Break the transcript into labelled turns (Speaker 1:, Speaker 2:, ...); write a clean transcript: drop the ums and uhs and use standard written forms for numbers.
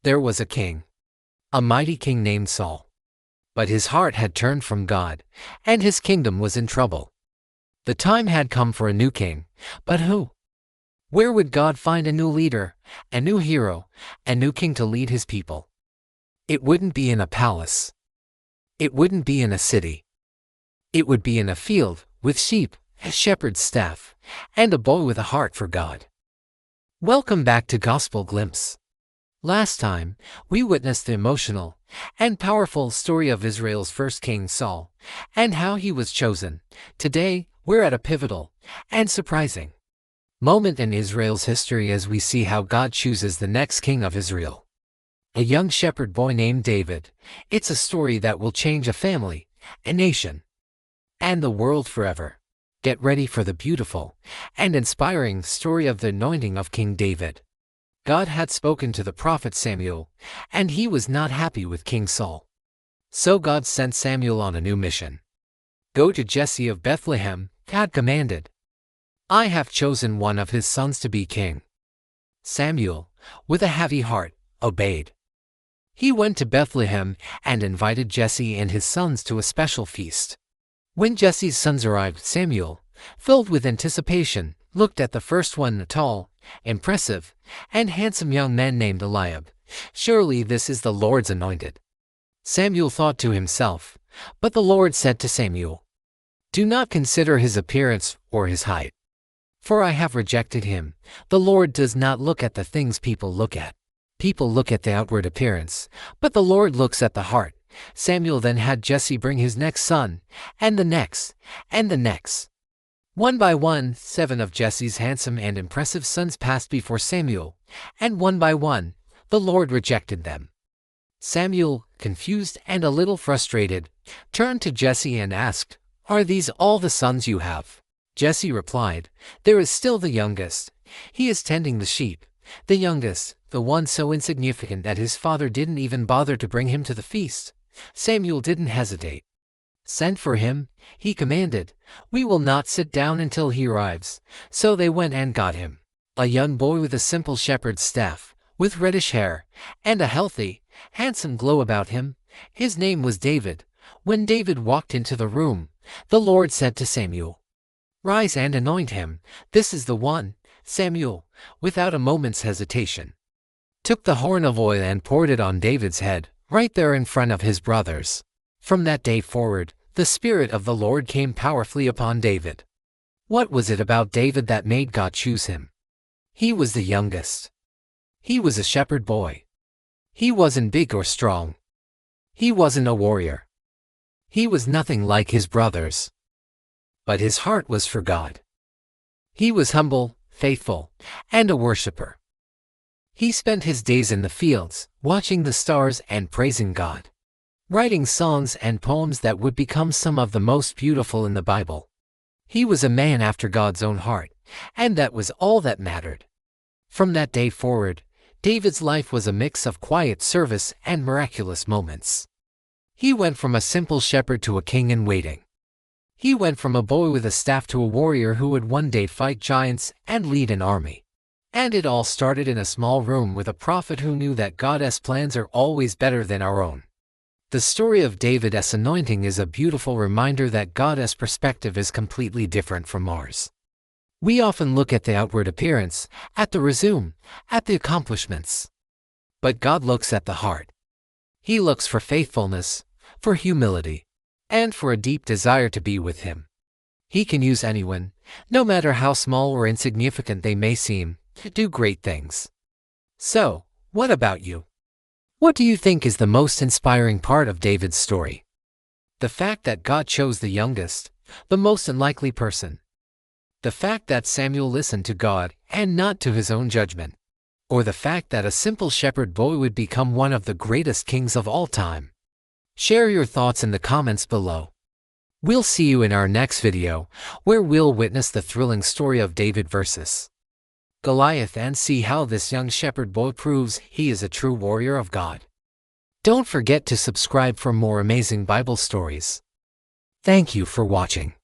Speaker 1: There was a king, a mighty king named Saul. But his heart had turned from God, and his kingdom was in trouble. The time had come for a new king, but who? Where would God find a new leader, a new hero, a new king to lead his people? It wouldn't be in a palace. It wouldn't be in a city. It would be in a field, with sheep, a shepherd's staff, and a boy with a heart for God. Welcome back to Gospel Glimpse. Last time, we witnessed the emotional and powerful story of Israel's first king Saul, and how he was chosen. Today, we're at a pivotal and surprising moment in Israel's history as we see how God chooses the next king of Israel. A young shepherd boy named David. It's a story that will change a family, a nation, and the world forever. Get ready for the beautiful and inspiring story of the anointing of King David. God had spoken to the prophet Samuel, and he was not happy with King Saul. So God sent Samuel on a new mission. Go to Jesse of Bethlehem, God commanded. I have chosen one of his sons to be king. Samuel, with a heavy heart, obeyed. He went to Bethlehem and invited Jesse and his sons to a special feast. When Jesse's sons arrived, Samuel, filled with anticipation, looked at the first one, a tall, impressive, and handsome young man named Eliab. Surely this is the Lord's anointed. Samuel thought to himself, but the Lord said to Samuel, do not consider his appearance or his height, for I have rejected him. The Lord does not look at the things people look at. People look at the outward appearance, but the Lord looks at the heart. Samuel then had Jesse bring his next son, and the next, and the next. One by one, 7 of Jesse's handsome and impressive sons passed before Samuel, and one by one, the Lord rejected them. Samuel, confused and a little frustrated, turned to Jesse and asked, are these all the sons you have? Jesse replied, there is still the youngest. He is tending the sheep. The youngest, the one so insignificant that his father didn't even bother to bring him to the feast. Samuel didn't hesitate. Send for him, he commanded. We will not sit down until he arrives. So they went and got him. A young boy with a simple shepherd's staff, with reddish hair, and a healthy, handsome glow about him. His name was David. When David walked into the room, the Lord said to Samuel, rise and anoint him. This is the one. Samuel, without a moment's hesitation, took the horn of oil and poured it on David's head, right there in front of his brothers. From that day forward, the Spirit of the Lord came powerfully upon David. What was it about David that made God choose him? He was the youngest. He was a shepherd boy. He wasn't big or strong. He wasn't a warrior. He was nothing like his brothers. But his heart was for God. He was humble, faithful, and a worshiper. He spent his days in the fields, watching the stars and praising God, writing songs and poems that would become some of the most beautiful in the Bible. He was a man after God's own heart, and that was all that mattered. From that day forward, David's life was a mix of quiet service and miraculous moments. He went from a simple shepherd to a king in waiting. He went from a boy with a staff to a warrior who would one day fight giants and lead an army. And it all started in a small room with a prophet who knew that God's plans are always better than our own. The story of David's anointing is a beautiful reminder that God's perspective is completely different from ours. We often look at the outward appearance, at the resume, at the accomplishments. But God looks at the heart. He looks for faithfulness, for humility, and for a deep desire to be with Him. He can use anyone, no matter how small or insignificant they may seem, to do great things. So, what about you? What do you think is the most inspiring part of David's story? The fact that God chose the youngest, the most unlikely person. The fact that Samuel listened to God and not to his own judgment. Or the fact that a simple shepherd boy would become one of the greatest kings of all time. Share your thoughts in the comments below. We'll see you in our next video, where we'll witness the thrilling story of David versus Goliath and see how this young shepherd boy proves he is a true warrior of God. Don't forget to subscribe for more amazing Bible stories. Thank you for watching.